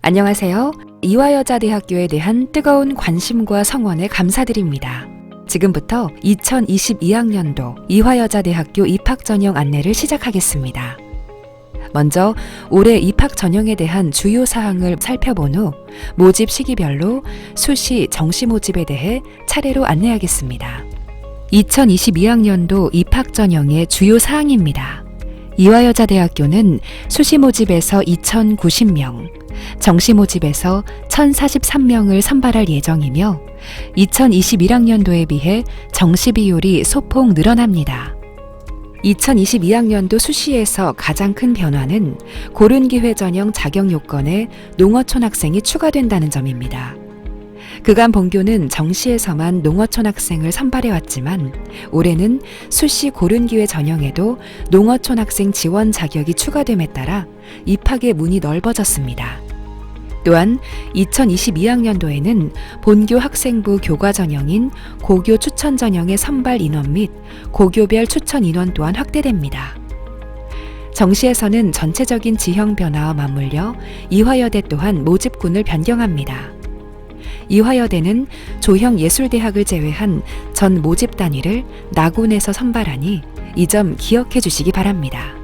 안녕하세요. 이화여자대학교에 대한 뜨거운 관심과 성원에 감사드립니다. 지금부터 2022학년도 이화여자대학교 입학전형 안내를 시작하겠습니다. 먼저 올해 입학 전형에 대한 주요 사항을 살펴본 후 모집 시기별로 수시, 정시 모집에 대해 차례로 안내하겠습니다. 2022학년도 입학 전형의 주요 사항입니다. 이화여자대학교는 수시 모집에서 2,090명, 정시 모집에서 1,043명을 선발할 예정이며 2021학년도에 비해 정시 비율이 소폭 늘어납니다. 2022학년도 수시에서 가장 큰 변화는 고른기회 전형 자격 요건에 농어촌 학생이 추가된다는 점입니다. 그간 본교는 정시에서만 농어촌 학생을 선발해왔지만 올해는 수시 고른기회 전형에도 농어촌 학생 지원 자격이 추가됨에 따라 입학의 문이 넓어졌습니다. 또한 2022학년도에는 본교 학생부 교과 전형인 고교 추천 전형의 선발 인원 및 고교별 추천 인원 또한 확대됩니다. 정시에서는 전체적인 지형 변화와 맞물려 이화여대 또한 모집군을 변경합니다. 이화여대는 조형예술대학을 제외한 전 모집 단위를 나군에서 선발하니 이 점 기억해 주시기 바랍니다.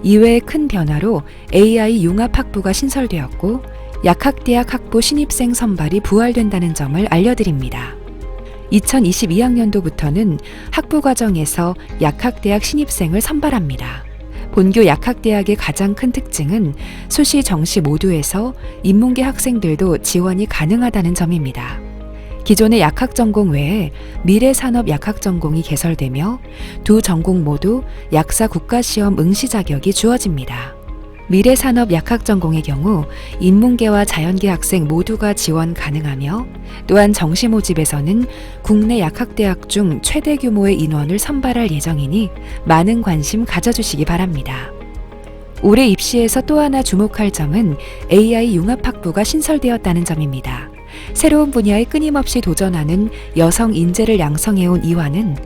이외의 큰 변화로 AI 융합학부가 신설되었고 약학대학 학부 신입생 선발이 부활된다는 점을 알려드립니다. 2022학년도부터는 학부과정에서 약학대학 신입생을 선발합니다. 본교 약학대학의 가장 큰 특징은 수시, 정시 모두에서 인문계 학생들도 지원이 가능하다는 점입니다. 기존의 약학전공 외에 미래산업약학전공이 개설되며 두 전공 모두 약사 국가시험 응시 자격이 주어집니다. 미래산업약학전공의 경우 인문계와 자연계 학생 모두가 지원 가능하며 또한 정시 모집에서는 국내 약학대학 중 최대 규모의 인원을 선발할 예정이니 많은 관심 가져주시기 바랍니다. 올해 입시에서 또 하나 주목할 점은 AI 융합학부가 신설되었다는 점입니다. 새로운 분야에 끊임없이 도전하는 여성 인재를 양성해온 이화는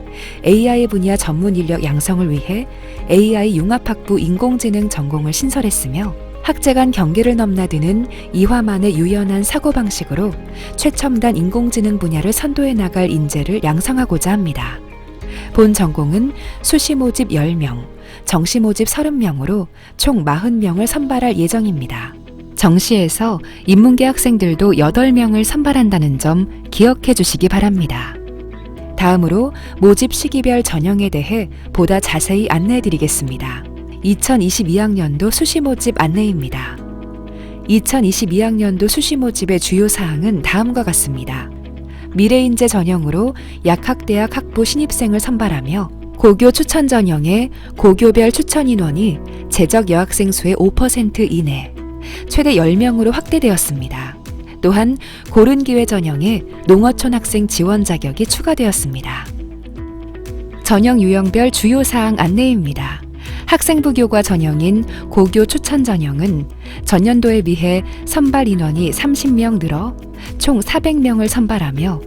AI 분야 전문 인력 양성을 위해 AI 융합학부 인공지능 전공을 신설했으며 학제 간 경계를 넘나드는 이화만의 유연한 사고방식으로 최첨단 인공지능 분야를 선도해 나갈 인재를 양성하고자 합니다. 본 전공은 수시 모집 10명, 정시 모집 30명으로 총 40명을 선발할 예정입니다. 정시에서 인문계 학생들도 8명을 선발한다는 점 기억해 주시기 바랍니다. 다음으로 모집 시기별 전형에 대해 보다 자세히 안내해 드리겠습니다. 2022학년도 수시 모집 안내입니다. 2022학년도 수시 모집의 주요 사항은 다음과 같습니다. 미래인재 전형으로 약학대학 학부 신입생을 선발하며 고교 추천 전형에 고교별 추천 인원이 재적 여학생 수의 5% 이내, 최대 10명으로 확대되었습니다. 또한 고른기회 전형에 농어촌 학생 지원 자격이 추가되었습니다. 전형 유형별 주요 사항 안내입니다. 학생부 교과 전형인 고교 추천 전형은 전년도에 비해 선발 인원이 30명 늘어 총 400명을 선발하며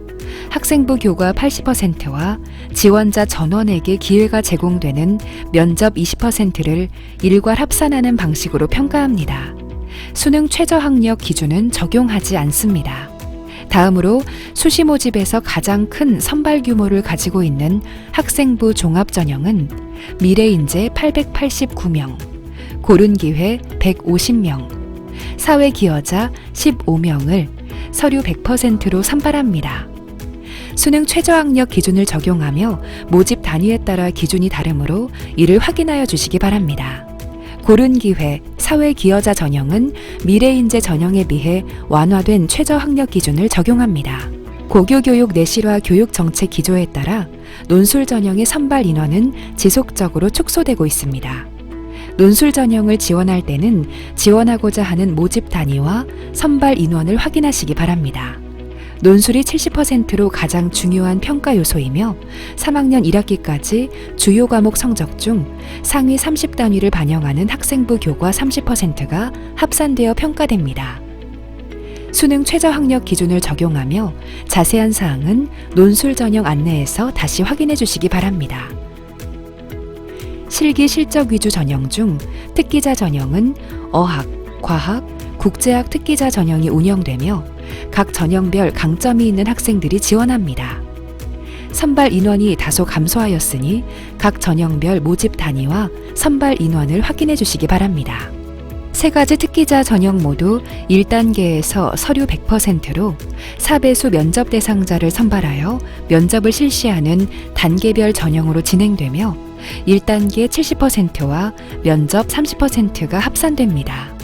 학생부 교과 80%와 지원자 전원에게 기회가 제공되는 면접 20%를 일괄 합산하는 방식으로 평가합니다. 수능 최저학력 기준은 적용하지 않습니다. 다음으로 수시 모집에서 가장 큰 선발 규모를 가지고 있는 학생부 종합 전형은 미래인재 889명, 고른기회 150명, 사회기여자 15명을 서류 100%로 선발합니다. 수능 최저학력 기준을 적용하며 모집 단위에 따라 기준이 다르므로 이를 확인하여 주시기 바랍니다. 고른기회, 사회기여자 전형은 미래인재 전형에 비해 완화된 최저학력 기준을 적용합니다. 고교교육 내실화 교육정책 기조에 따라 논술 전형의 선발 인원은 지속적으로 축소되고 있습니다. 논술 전형을 지원할 때는 지원하고자 하는 모집 단위와 선발 인원을 확인하시기 바랍니다. 논술이 70%로 가장 중요한 평가 요소이며 3학년 1학기까지 주요 과목 성적 중 상위 30단위를 반영하는 학생부 교과 30%가 합산되어 평가됩니다. 수능 최저학력 기준을 적용하며 자세한 사항은 논술 전형 안내에서 다시 확인해 주시기 바랍니다. 실기 실적 위주 전형 중 특기자 전형은 어학, 과학, 국제학 특기자 전형이 운영되며 각 전형별 강점이 있는 학생들이 지원합니다. 선발 인원이 다소 감소하였으니 각 전형별 모집 단위와 선발 인원을 확인해 주시기 바랍니다. 세 가지 특기자 전형 모두 1단계에서 서류 100%로 4배수 면접 대상자를 선발하여 면접을 실시하는 단계별 전형으로 진행되며 1단계 70%와 면접 30%가 합산됩니다.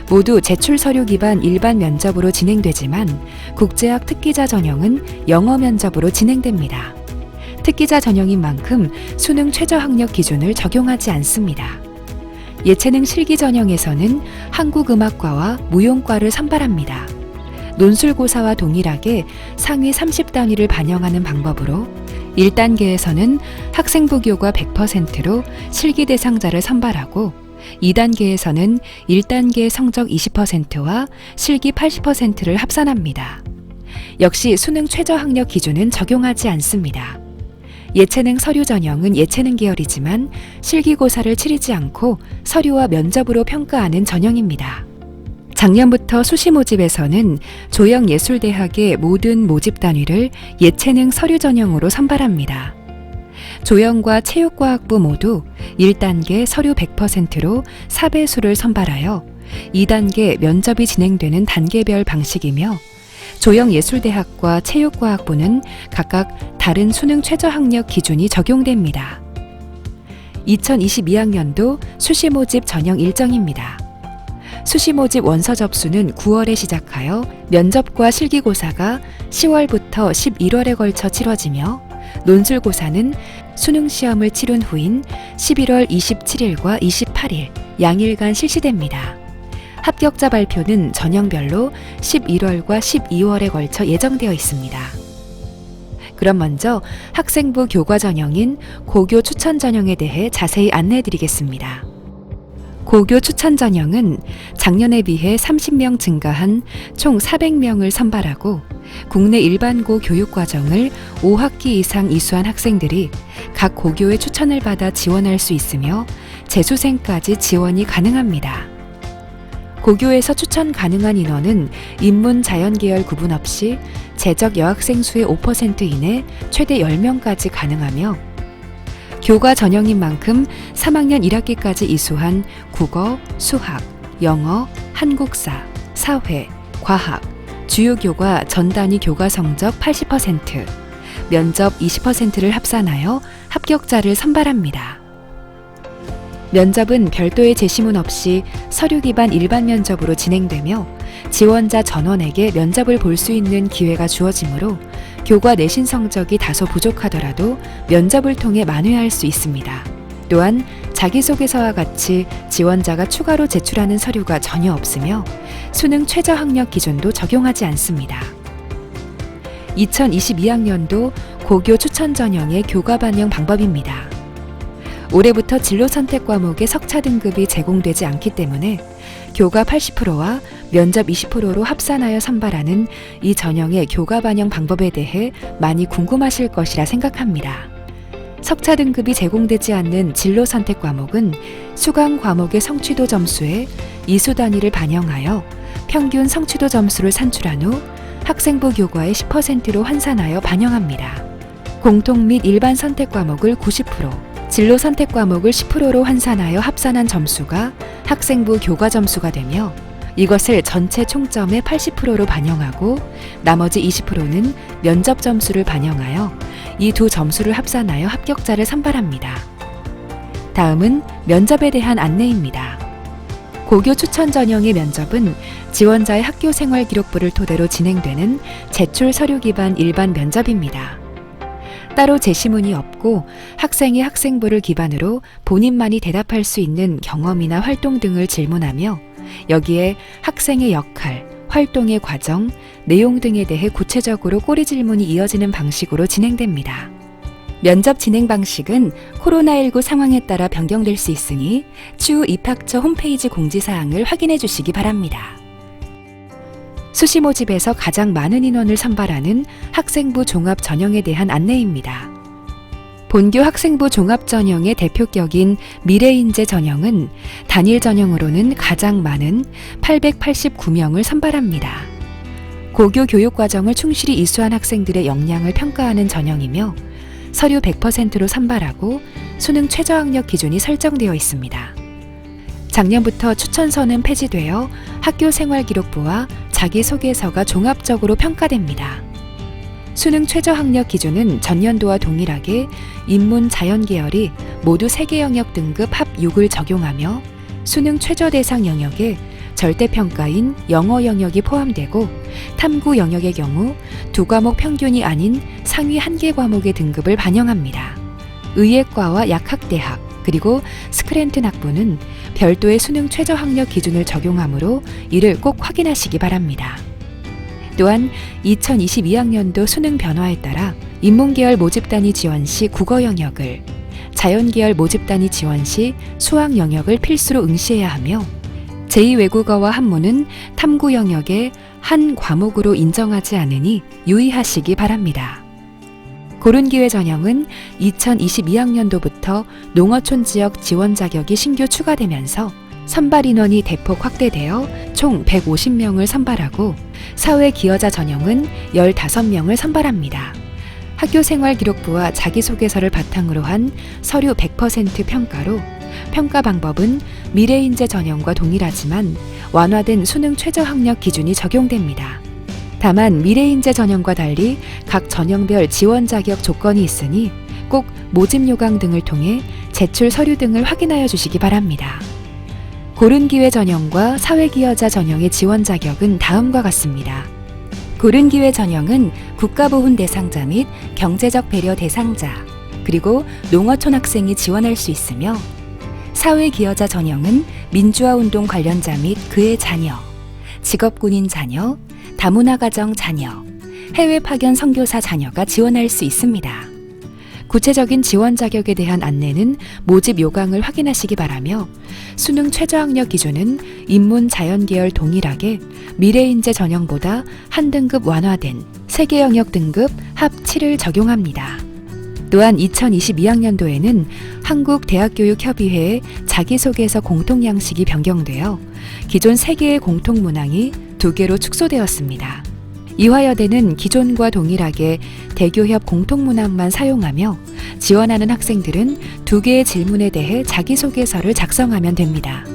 모두 제출 서류 기반 일반 면접으로 진행되지만 국제학 특기자 전형은 영어 면접으로 진행됩니다. 특기자 전형인 만큼 수능 최저 학력 기준을 적용하지 않습니다. 예체능 실기 전형에서는 한국음악과와 무용과를 선발합니다. 논술고사와 동일하게 상위 30단위를 반영하는 방법으로 1단계에서는 학생부 교과 100%로 실기 대상자를 선발하고 2단계에서는 1단계 성적 20%와 실기 80%를 합산합니다. 역시 수능 최저 학력 기준은 적용하지 않습니다. 예체능 서류 전형은 예체능 계열이지만 실기고사를 치르지 않고 서류와 면접으로 평가하는 전형입니다. 작년부터 수시 모집에서는 조영예술대학의 모든 모집 단위를 예체능 서류 전형으로 선발합니다. 조영과 체육과학부 모두 1단계 서류 100%로 4배수를 선발하여 2단계 면접이 진행되는 단계별 방식이며 조영예술대학과 체육과학부는 각각 다른 수능 최저 학력 기준이 적용됩니다. 2022학년도 수시 모집 전형 일정입니다. 수시 모집 원서 접수는 9월에 시작하여 면접과 실기고사가 10월부터 11월에 걸쳐 치러지며 논술고사는 수능 시험을 치른 후인 11월 27일과 28일 양일간 실시됩니다. 합격자 발표는 전형별로 11월과 12월에 걸쳐 예정되어 있습니다. 그럼 먼저 학생부 교과 전형인 고교 추천 전형에 대해 자세히 안내해 드리겠습니다. 고교 추천 전형은 작년에 비해 30명 증가한 총 400명을 선발하고 국내 일반고 교육과정을 5학기 이상 이수한 학생들이 각 고교의 추천을 받아 지원할 수 있으며 재수생까지 지원이 가능합니다. 고교에서 추천 가능한 인원은 인문 자연계열 구분 없이 재적 여학생 수의 5% 이내 최대 10명까지 가능하며 교과 전형인 만큼 3학년 1학기까지 이수한 국어, 수학, 영어, 한국사, 사회, 과학, 주요 교과 전 단위 교과 성적 80%, 면접 20%를 합산하여 합격자를 선발합니다. 면접은 별도의 제시문 없이 서류 기반 일반 면접으로 진행되며 지원자 전원에게 면접을 볼 수 있는 기회가 주어지므로 교과 내신 성적이 다소 부족하더라도 면접을 통해 만회할 수 있습니다. 또한 자기소개서와 같이 지원자가 추가로 제출하는 서류가 전혀 없으며 수능 최저 학력 기준도 적용하지 않습니다. 2022학년도 고교 추천 전형의 교과 반영 방법입니다. 올해부터 진로 선택 과목의 석차 등급이 제공되지 않기 때문에 교과 80%와 면접 20%로 합산하여 선발하는 이 전형의 교과 반영 방법에 대해 많이 궁금하실 것이라 생각합니다. 석차 등급이 제공되지 않는 진로 선택 과목은 수강 과목의 성취도 점수에 이수 단위를 반영하여 평균 성취도 점수를 산출한 후 학생부 교과의 10%로 환산하여 반영합니다. 공통 및 일반 선택 과목을 90%, 진로 선택 과목을 10%로 환산하여 합산한 점수가 학생부 교과 점수가 되며 이것을 전체 총점의 80%로 반영하고 나머지 20%는 면접 점수를 반영하여 이 두 점수를 합산하여 합격자를 선발합니다. 다음은 면접에 대한 안내입니다. 고교 추천 전형의 면접은 지원자의 학교 생활 기록부를 토대로 진행되는 제출 서류 기반 일반 면접입니다. 따로 제시문이 없고 학생이 학생부를 기반으로 본인만이 대답할 수 있는 경험이나 활동 등을 질문하며 여기에 학생의 역할, 활동의 과정, 내용 등에 대해 구체적으로 꼬리 질문이 이어지는 방식으로 진행됩니다. 면접 진행 방식은 코로나19 상황에 따라 변경될 수 있으니 추후 입학처 홈페이지 공지사항을 확인해 주시기 바랍니다. 수시 모집에서 가장 많은 인원을 선발하는 학생부 종합 전형에 대한 안내입니다. 본교 학생부 종합전형의 대표격인 미래인재 전형은 단일 전형으로는 가장 많은 889명을 선발합니다. 고교 교육과정을 충실히 이수한 학생들의 역량을 평가하는 전형이며 서류 100%로 선발하고 수능 최저학력 기준이 설정되어 있습니다. 작년부터 추천서는 폐지되어 학교생활기록부와 자기소개서가 종합적으로 평가됩니다. 수능 최저학력 기준은 전년도와 동일하게 인문, 자연 계열이 모두 3개 영역 등급 합 6을 적용하며 수능 최저 대상 영역에 절대평가인 영어 영역이 포함되고 탐구 영역의 경우 2과목 평균이 아닌 상위 1개 과목의 등급을 반영합니다. 의예과와 약학대학 그리고 스크랜튼 학부는 별도의 수능 최저학력 기준을 적용하므로 이를 꼭 확인하시기 바랍니다. 또한 2022학년도 수능 변화에 따라 인문계열 모집단위 지원 시 국어 영역을, 자연계열 모집단위 지원 시 수학 영역을 필수로 응시해야 하며 제2외국어와 한문은 탐구 영역의 한 과목으로 인정하지 않으니 유의하시기 바랍니다. 고른기회 전형은 2022학년도부터 농어촌 지역 지원 자격이 신규 추가되면서 선발 인원이 대폭 확대되어 총 150명을 선발하고 사회 기여자 전형은 15명을 선발합니다. 학교생활기록부와 자기소개서를 바탕으로 한 서류 100% 평가로 평가 방법은 미래인재 전형과 동일하지만 완화된 수능 최저학력 기준이 적용됩니다. 다만 미래인재 전형과 달리 각 전형별 지원 자격 조건이 있으니 꼭 모집 요강 등을 통해 제출 서류 등을 확인하여 주시기 바랍니다. 고른기회 전형과 사회기여자 전형의 지원 자격은 다음과 같습니다. 고른기회 전형은 국가보훈 대상자 및 경제적 배려 대상자, 그리고 농어촌 학생이 지원할 수 있으며 사회기여자 전형은 민주화운동 관련자 및 그의 자녀, 직업군인 자녀, 다문화가정 자녀, 해외 파견 선교사 자녀가 지원할 수 있습니다. 구체적인 지원 자격에 대한 안내는 모집 요강을 확인하시기 바라며 수능 최저학력 기준은 인문, 자연 계열 동일하게 미래인재 전형보다 한 등급 완화된 3개 영역 등급 합 7을 적용합니다. 또한 2022학년도에는 한국대학교육협의회의 자기소개서 공통양식이 변경되어 기존 3개의 공통문항이 2개로 축소되었습니다. 이화여대는 기존과 동일하게 대교협 공통문항만 사용하며 지원하는 학생들은 2개의 질문에 대해 자기소개서를 작성하면 됩니다.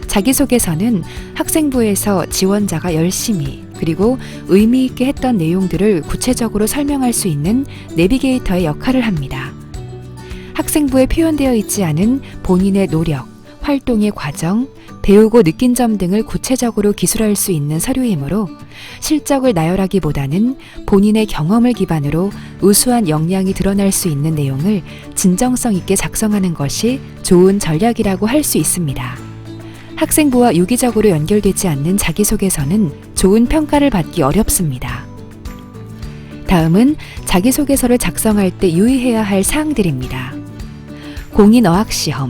자기소개서는 학생부에서 지원자가 열심히 그리고 의미 있게 했던 내용들을 구체적으로 설명할 수 있는 내비게이터의 역할을 합니다. 학생부에 표현되어 있지 않은 본인의 노력, 활동의 과정, 배우고 느낀 점 등을 구체적으로 기술할 수 있는 서류이므로 실적을 나열하기보다는 본인의 경험을 기반으로 우수한 역량이 드러날 수 있는 내용을 진정성 있게 작성하는 것이 좋은 전략이라고 할 수 있습니다. 학생부와 유기적으로 연결되지 않는 자기소개서는 좋은 평가를 받기 어렵습니다. 다음은 자기소개서를 작성할 때 유의해야 할 사항들입니다. 공인어학시험,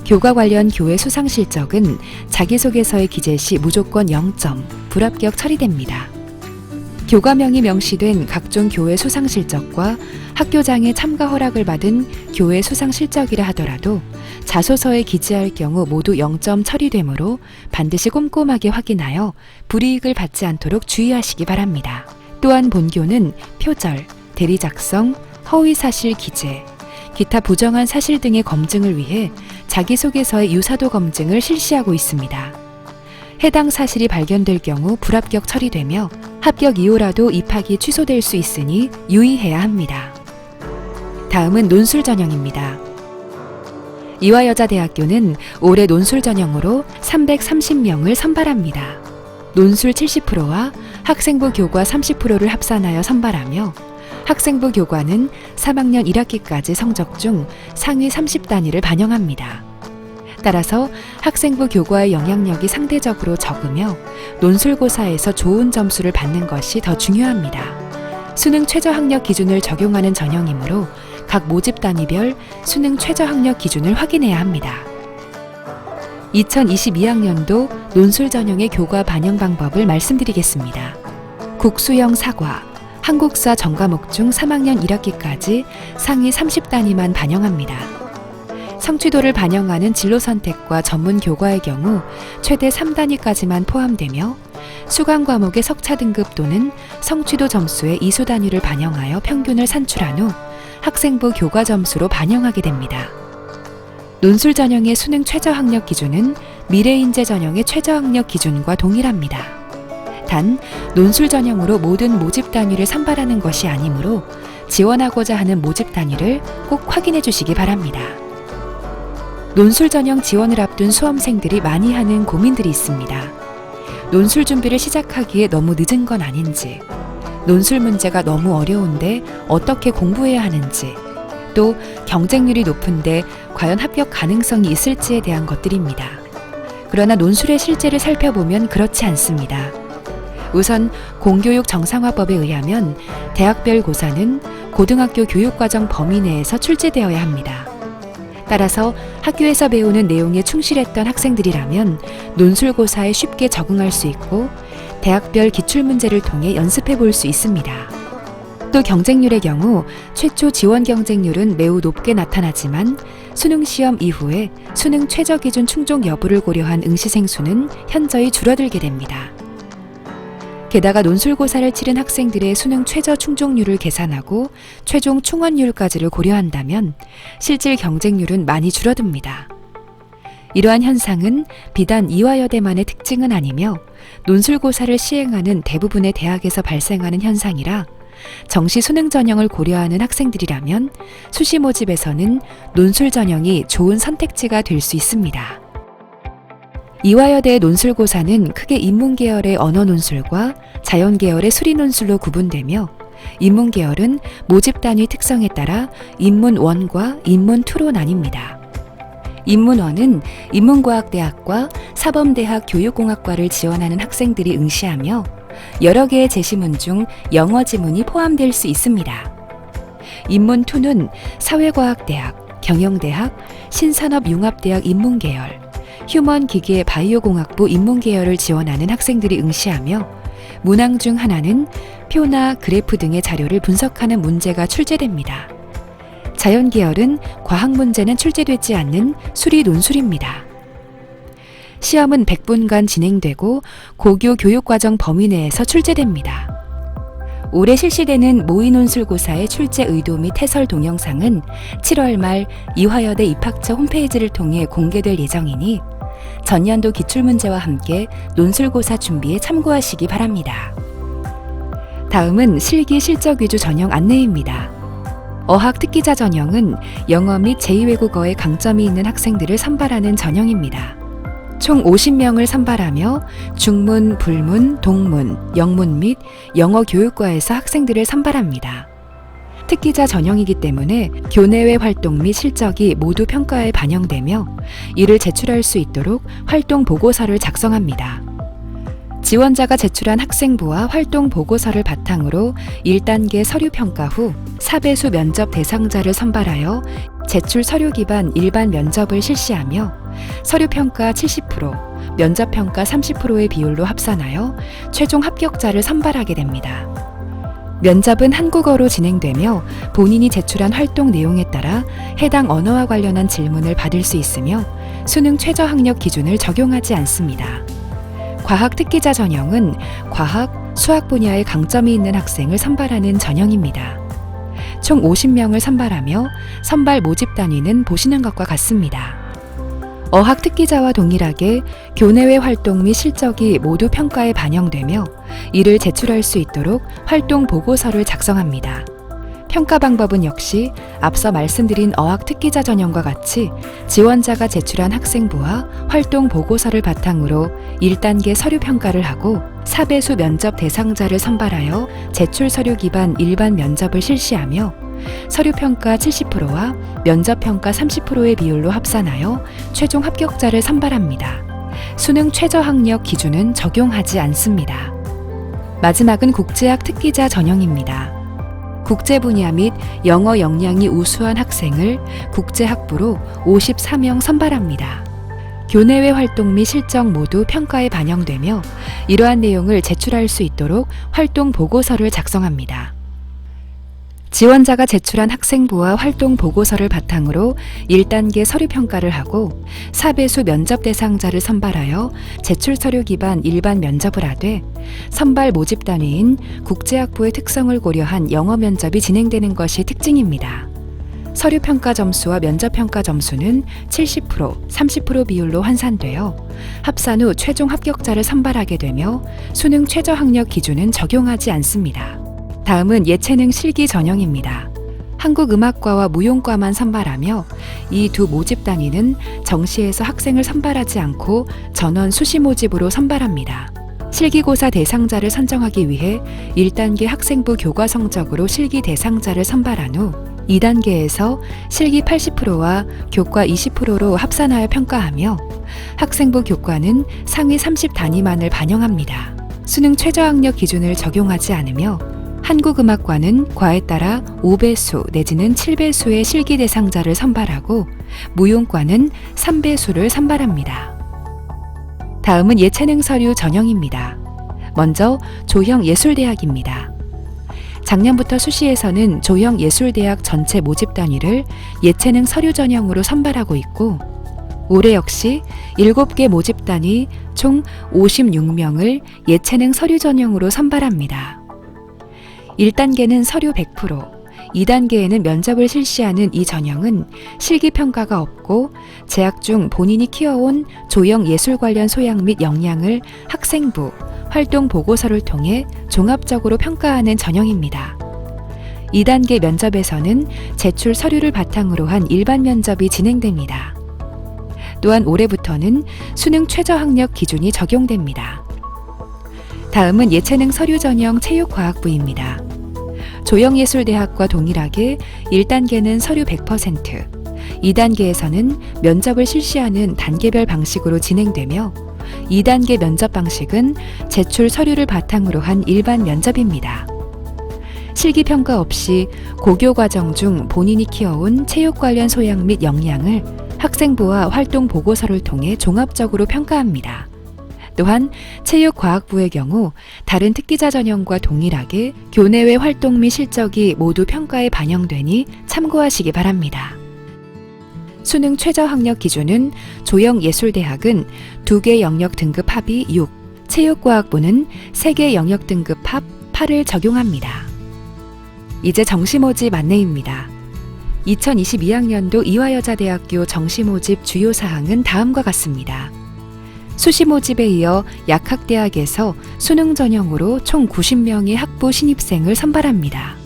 교과 관련 교회 수상 실적은 자기소개서의 기재 시 무조건 0점, 불합격 처리됩니다. 교과명이 명시된 각종 교회 수상 실적과 학교장의 참가 허락을 받은 교회 수상 실적이라 하더라도 자소서에 기재할 경우 모두 0점 처리되므로 반드시 꼼꼼하게 확인하여 불이익을 받지 않도록 주의하시기 바랍니다. 또한 본교는 표절, 대리 작성, 허위 사실 기재, 기타 부정한 사실 등의 검증을 위해 자기소개서의 유사도 검증을 실시하고 있습니다. 해당 사실이 발견될 경우 불합격 처리되며 합격 이후라도 입학이 취소될 수 있으니 유의해야 합니다. 다음은 논술 전형입니다. 이화여자대학교는 올해 논술 전형으로 330명을 선발합니다. 논술 70%와 학생부 교과 30%를 합산하여 선발하며 학생부 교과는 3학년 1학기까지 성적 중 상위 30단위를 반영합니다. 따라서 학생부 교과의 영향력이 상대적으로 적으며 논술고사에서 좋은 점수를 받는 것이 더 중요합니다. 수능 최저학력 기준을 적용하는 전형이므로 각 모집 단위별 수능 최저학력 기준을 확인해야 합니다. 2022학년도 논술 전형의 교과 반영 방법을 말씀드리겠습니다. 국수형 사과, 한국사 전과목 중 3학년 1학기까지 상위 30단위만 반영합니다. 성취도를 반영하는 진로 선택과 전문 교과의 경우 최대 3단위까지만 포함되며 수강 과목의 석차 등급 또는 성취도 점수의 이수 단위를 반영하여 평균을 산출한 후 학생부 교과 점수로 반영하게 됩니다. 논술 전형의 수능 최저학력 기준은 미래인재 전형의 최저학력 기준과 동일합니다. 단, 논술 전형으로 모든 모집 단위를 선발하는 것이 아니므로 지원하고자 하는 모집 단위를 꼭 확인해 주시기 바랍니다. 논술 전형 지원을 앞둔 수험생들이 많이 하는 고민들이 있습니다. 논술 준비를 시작하기에 너무 늦은 건 아닌지, 논술 문제가 너무 어려운데 어떻게 공부해야 하는지, 또 경쟁률이 높은데 과연 합격 가능성이 있을지에 대한 것들입니다. 그러나 논술의 실제를 살펴보면 그렇지 않습니다. 우선 공교육 정상화법에 의하면 대학별 고사는 고등학교 교육과정 범위 내에서 출제되어야 합니다. 따라서 학교에서 배우는 내용에 충실했던 학생들이라면 논술고사에 쉽게 적응할 수 있고 대학별 기출문제를 통해 연습해 볼 수 있습니다. 또 경쟁률의 경우 최초 지원 경쟁률은 매우 높게 나타나지만 수능시험 이후에 수능 최저기준 충족 여부를 고려한 응시생 수는 현저히 줄어들게 됩니다. 게다가 논술고사를 치른 학생들의 수능 최저 충족률을 계산하고 최종 충원율까지를 고려한다면 실질 경쟁률은 많이 줄어듭니다. 이러한 현상은 비단 이화여대만의 특징은 아니며 논술고사를 시행하는 대부분의 대학에서 발생하는 현상이라 정시 수능 전형을 고려하는 학생들이라면 수시 모집에서는 논술 전형이 좋은 선택지가 될 수 있습니다. 이화여대의 논술고사는 크게 인문계열의 언어논술과 자연계열의 수리논술로 구분되며 인문계열은 모집 단위 특성에 따라 인문 1과 인문 2로 나뉩니다. 인문 1은 인문과학대학과 사범대학 교육공학과를 지원하는 학생들이 응시하며 여러 개의 제시문 중 영어 지문이 포함될 수 있습니다. 인문 2는 사회과학대학, 경영대학, 신산업융합대학 인문계열, 휴먼기계 바이오공학부 인문계열을 지원하는 학생들이 응시하며 문항 중 하나는 표나 그래프 등의 자료를 분석하는 문제가 출제됩니다. 자연계열은 과학 문제는 출제되지 않는 수리 논술입니다. 시험은 100분간 진행되고 고교 교육과정 범위 내에서 출제됩니다. 올해 실시되는 모의논술고사의 출제 의도 및 해설 동영상은 7월 말 이화여대 입학처 홈페이지를 통해 공개될 예정이니 전년도 기출문제와 함께 논술고사 준비에 참고하시기 바랍니다. 다음은 실기 실적 위주 전형 안내입니다. 어학 특기자 전형은 영어 및 제2외국어에 강점이 있는 학생들을 선발하는 전형입니다. 총 50명을 선발하며 중문, 불문, 동문, 영문 및 영어 교육과에서 학생들을 선발합니다. 특기자 전형이기 때문에 교내외 활동 및 실적이 모두 평가에 반영되며 이를 제출할 수 있도록 활동 보고서를 작성합니다. 지원자가 제출한 학생부와 활동 보고서를 바탕으로 1단계 서류 평가 후 4배수 면접 대상자를 선발하여 제출 서류 기반 일반 면접을 실시하며 서류 평가 70%, 면접 평가 30%의 비율로 합산하여 최종 합격자를 선발하게 됩니다. 면접은 한국어로 진행되며 본인이 제출한 활동 내용에 따라 해당 언어와 관련한 질문을 받을 수 있으며 수능 최저학력 기준을 적용하지 않습니다. 과학 특기자 전형은 과학, 수학 분야에 강점이 있는 학생을 선발하는 전형입니다. 총 50명을 선발하며 선발 모집 단위는 보시는 것과 같습니다. 어학 특기자와 동일하게 교내외 활동 및 실적이 모두 평가에 반영되며 이를 제출할 수 있도록 활동 보고서를 작성합니다. 평가 방법은 역시 앞서 말씀드린 어학 특기자 전형과 같이 지원자가 제출한 학생부와 활동 보고서를 바탕으로 1단계 서류 평가를 하고 4배수 면접 대상자를 선발하여 제출 서류 기반 일반 면접을 실시하며 서류 평가 70%와 면접 평가 30%의 비율로 합산하여 최종 합격자를 선발합니다. 수능 최저학력 기준은 적용하지 않습니다. 마지막은 국제학 특기자 전형입니다. 국제 분야 및 영어 역량이 우수한 학생을 국제학부로 54명 선발합니다. 교내외 활동 및 실적 모두 평가에 반영되며 이러한 내용을 제출할 수 있도록 활동 보고서를 작성합니다. 지원자가 제출한 학생부와 활동 보고서를 바탕으로 1단계 서류 평가를 하고 4배수 면접 대상자를 선발하여 제출 서류 기반 일반 면접을 하되 선발 모집 단위인 국제학부의 특성을 고려한 영어 면접이 진행되는 것이 특징입니다. 서류 평가 점수와 면접 평가 점수는 70%, 30% 비율로 환산되어 합산 후 최종 합격자를 선발하게 되며 수능 최저 학력 기준은 적용하지 않습니다. 다음은 예체능 실기 전형입니다. 한국음악과와 무용과만 선발하며 이 두 모집 단위는 정시에서 학생을 선발하지 않고 전원 수시 모집으로 선발합니다. 실기고사 대상자를 선정하기 위해 1단계 학생부 교과 성적으로 실기 대상자를 선발한 후 2단계에서 실기 80%와 교과 20%로 합산하여 평가하며 학생부 교과는 상위 30단위만을 반영합니다. 수능 최저학력 기준을 적용하지 않으며 한국음악과는 과에 따라 5배수 내지는 7배수의 실기 대상자를 선발하고 무용과는 3배수를 선발합니다. 다음은 예체능 서류 전형입니다. 먼저 조형예술대학입니다. 작년부터 수시에서는 조형예술대학 전체 모집 단위를 예체능 서류 전형으로 선발하고 있고 올해 역시 7개 모집 단위 총 56명을 예체능 서류 전형으로 선발합니다. 1단계는 서류 100%, 2단계에는 면접을 실시하는 이 전형은 실기평가가 없고 재학 중 본인이 키워온 조형예술 관련 소양 및 역량을 학생부, 활동 보고서를 통해 종합적으로 평가하는 전형입니다. 2단계 면접에서는 제출 서류를 바탕으로 한 일반 면접이 진행됩니다. 또한 올해부터는 수능 최저학력 기준이 적용됩니다. 다음은 예체능 서류 전형 체육과학부입니다. 조형예술대학과 동일하게 1단계는 서류 100%, 2단계에서는 면접을 실시하는 단계별 방식으로 진행되며 2단계 면접 방식은 제출 서류를 바탕으로 한 일반 면접입니다. 실기평가 없이 고교 과정 중 본인이 키워온 체육 관련 소양 및 역량을 학생부와 활동 보고서를 통해 종합적으로 평가합니다. 또한 체육과학부의 경우 다른 특기자 전형과 동일하게 교내외 활동 및 실적이 모두 평가에 반영되니 참고하시기 바랍니다. 수능 최저학력 기준은 조형예술대학은 2개 영역 등급 합이 6, 체육과학부는 3개 영역 등급 합 8을 적용합니다. 이제 정시모집 안내입니다. 2022학년도 이화여자대학교 정시모집 주요 사항은 다음과 같습니다. 수시 모집에 이어 약학대학에서 수능 전형으로 총 90명의 학부 신입생을 선발합니다.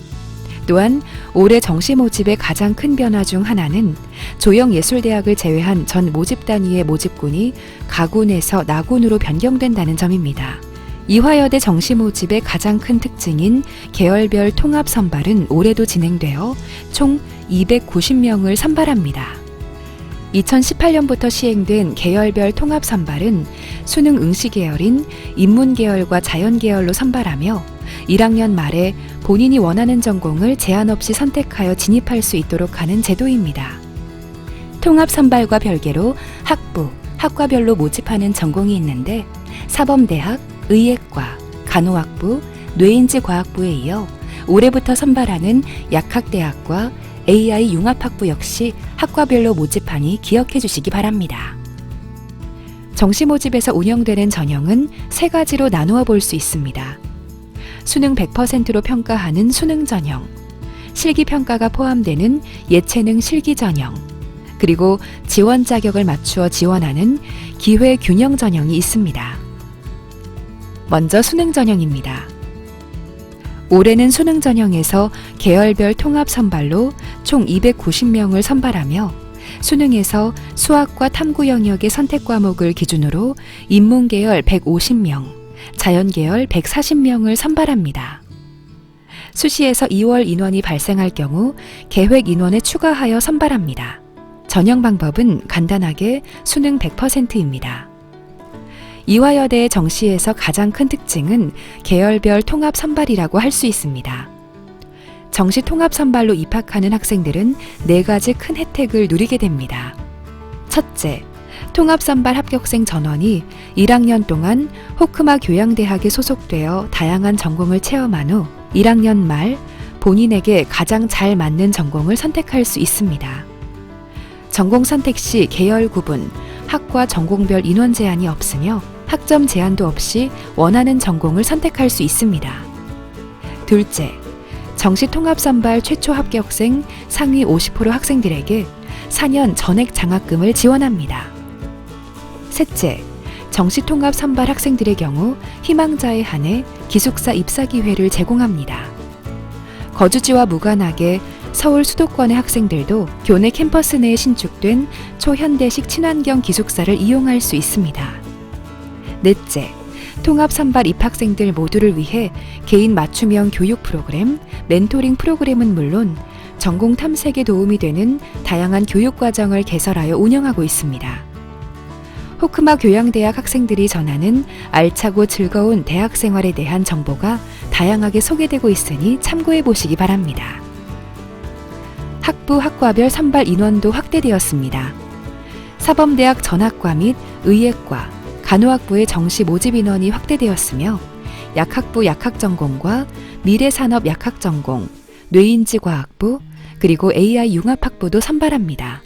또한 올해 정시 모집의 가장 큰 변화 중 하나는 조형예술대학을 제외한 전 모집 단위의 모집군이 가군에서 나군으로 변경된다는 점입니다. 이화여대 정시 모집의 가장 큰 특징인 계열별 통합 선발은 올해도 진행되어 총 290명을 선발합니다. 2018년부터 시행된 계열별 통합 선발은 수능 응시 계열인 인문 계열과 자연 계열로 선발하며 1학년 말에 본인이 원하는 전공을 제한 없이 선택하여 진입할 수 있도록 하는 제도입니다. 통합 선발과 별개로 학부, 학과별로 모집하는 전공이 있는데 사범대학, 의예과, 간호학부, 뇌인지과학부에 이어 올해부터 선발하는 약학대학과 AI 융합학부 역시 학과별로 모집하니 기억해 주시기 바랍니다. 정시 모집에서 운영되는 전형은 3가지로 나누어 볼 수 있습니다. 수능 100%로 평가하는 수능 전형, 실기평가가 포함되는 예체능 실기 전형, 그리고 지원 자격을 맞추어 지원하는 기회 균형 전형이 있습니다. 먼저 수능 전형입니다. 올해는 수능 전형에서 계열별 통합 선발로 총 290명을 선발하며 수능에서 수학과 탐구 영역의 선택 과목을 기준으로 인문계열 150명, 자연계열 140명을 선발합니다. 수시에서 2월 인원이 발생할 경우 계획 인원에 추가하여 선발합니다. 전형 방법은 간단하게 수능 100%입니다. 이화여대의 정시에서 가장 큰 특징은 계열별 통합 선발이라고 할 수 있습니다. 정시 통합 선발로 입학하는 학생들은 4가지 큰 혜택을 누리게 됩니다. 첫째, 통합선발 합격생 전원이 1학년 동안 호크마 교양대학에 소속되어 다양한 전공을 체험한 후 1학년 말 본인에게 가장 잘 맞는 전공을 선택할 수 있습니다. 전공 선택 시 계열 구분, 학과 전공별 인원 제한이 없으며 학점 제한도 없이 원하는 전공을 선택할 수 있습니다. 둘째, 정시 통합선발 최초 합격생 상위 50% 학생들에게 4년 전액 장학금을 지원합니다. 셋째, 정시 통합 선발 학생들의 경우 희망자에 한해 기숙사 입사 기회를 제공합니다. 거주지와 무관하게 서울 수도권의 학생들도 교내 캠퍼스 내에 신축된 초현대식 친환경 기숙사를 이용할 수 있습니다. 넷째, 통합 선발 입학생들 모두를 위해 개인 맞춤형 교육 프로그램, 멘토링 프로그램은 물론 전공 탐색에 도움이 되는 다양한 교육 과정을 개설하여 운영하고 있습니다. 호크마 교양대학 학생들이 전하는 알차고 즐거운 대학 생활에 대한 정보가 다양하게 소개되고 있으니 참고해 보시기 바랍니다. 학부 학과별 선발 인원도 확대되었습니다. 사범대학 전학과 및 의예과, 간호학부의 정시 모집 인원이 확대되었으며 약학부 약학전공과 미래산업 약학전공, 뇌인지과학부, 그리고 AI 융합학부도 선발합니다.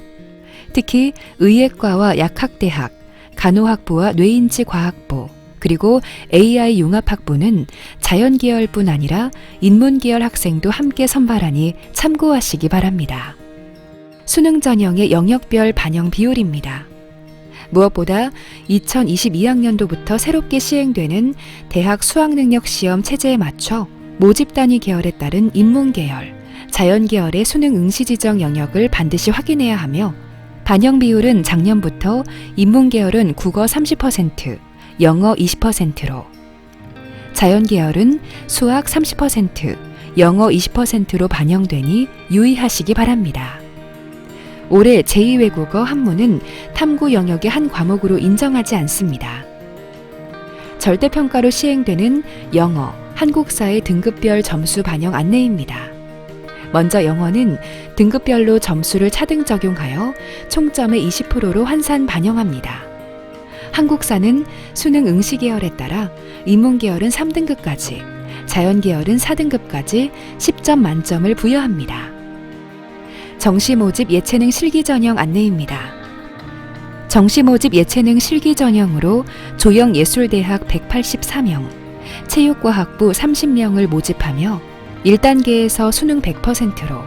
특히 의예과와 약학대학, 간호학부와 뇌인지과학부, 그리고 AI 융합학부는 자연계열뿐 아니라 인문계열 학생도 함께 선발하니 참고하시기 바랍니다. 수능 전형의 영역별 반영 비율입니다. 무엇보다 2022학년도부터 새롭게 시행되는 대학 수학능력시험 체제에 맞춰 모집 단위 계열에 따른 인문계열, 자연계열의 수능 응시 지정 영역을 반드시 확인해야 하며 반영 비율은 작년부터 인문계열은 국어 30%, 영어 20%로, 자연계열은 수학 30%, 영어 20%로 반영되니 유의하시기 바랍니다. 올해 제2외국어 한문은 탐구 영역의 한 과목으로 인정하지 않습니다. 절대평가로 시행되는 영어, 한국사의 등급별 점수 반영 안내입니다. 먼저 영어는 등급별로 점수를 차등 적용하여 총점의 20%로 환산 반영합니다. 한국사는 수능 응시 계열에 따라 인문계열은 3등급까지, 자연계열은 4등급까지 10점 만점을 부여합니다. 정시 모집 예체능 실기 전형 안내입니다. 정시 모집 예체능 실기 전형으로 조영예술대학 184명, 체육과학부 30명을 모집하며 1단계에서 수능 100%로,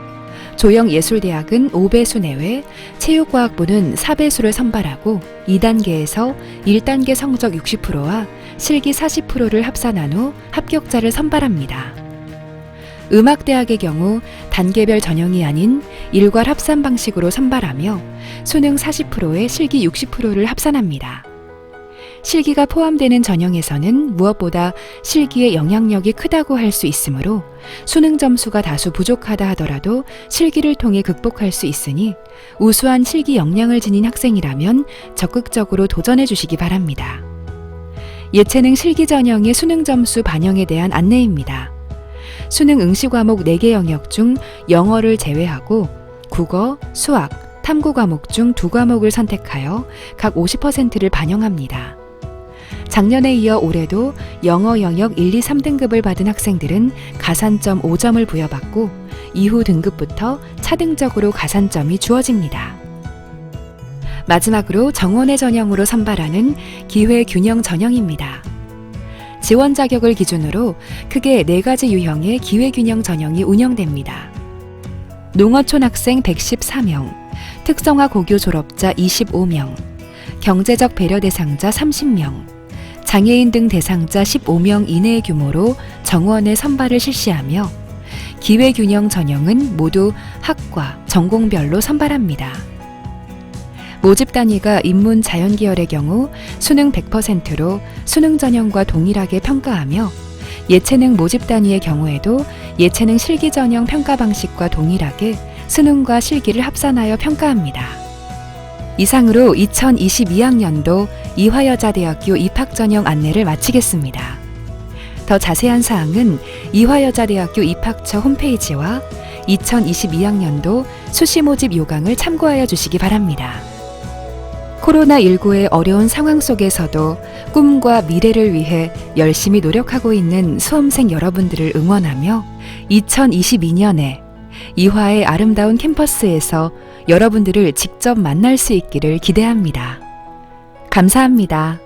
조영예술대학은 5배수 내외, 체육과학부는 4배수를 선발하고 2단계에서 1단계 성적 60%와 실기 40%를 합산한 후 합격자를 선발합니다. 음악대학의 경우 단계별 전형이 아닌 일괄 합산 방식으로 선발하며 수능 40%에 실기 60%를 합산합니다. 실기가 포함되는 전형에서는 무엇보다 실기의 영향력이 크다고 할 수 있으므로 수능 점수가 다수 부족하다 하더라도 실기를 통해 극복할 수 있으니 우수한 실기 역량을 지닌 학생이라면 적극적으로 도전해 주시기 바랍니다. 예체능 실기 전형의 수능 점수 반영에 대한 안내입니다. 수능 응시 과목 4개 영역 중 영어를 제외하고 국어, 수학, 탐구 과목 중 2과목을 선택하여 각 50%를 반영합니다. 작년에 이어 올해도 영어 영역 1, 2, 3등급을 받은 학생들은 가산점 5점을 부여받고 이후 등급부터 차등적으로 가산점이 주어집니다. 마지막으로 정원의 전형으로 선발하는 기회균형 전형입니다. 지원 자격을 기준으로 크게 4가지 유형의 기회균형 전형이 운영됩니다. 농어촌 학생 114명, 특성화 고교 졸업자 25명, 경제적 배려 대상자 30명, 장애인 등 대상자 15명 이내의 규모로 정원의 선발을 실시하며 기회균형 전형은 모두 학과, 전공별로 선발합니다. 모집 단위가 인문 자연계열의 경우 수능 100%로 수능 전형과 동일하게 평가하며 예체능 모집 단위의 경우에도 예체능 실기 전형 평가 방식과 동일하게 수능과 실기를 합산하여 평가합니다. 이상으로 2022학년도 이화여자대학교 입학전형 안내를 마치겠습니다. 더 자세한 사항은 이화여자대학교 입학처 홈페이지와 2022학년도 수시 모집 요강을 참고하여 주시기 바랍니다. 코로나19의 어려운 상황 속에서도 꿈과 미래를 위해 열심히 노력하고 있는 수험생 여러분들을 응원하며 2022년에 이화의 아름다운 캠퍼스에서 여러분들을 직접 만날 수 있기를 기대합니다. 감사합니다.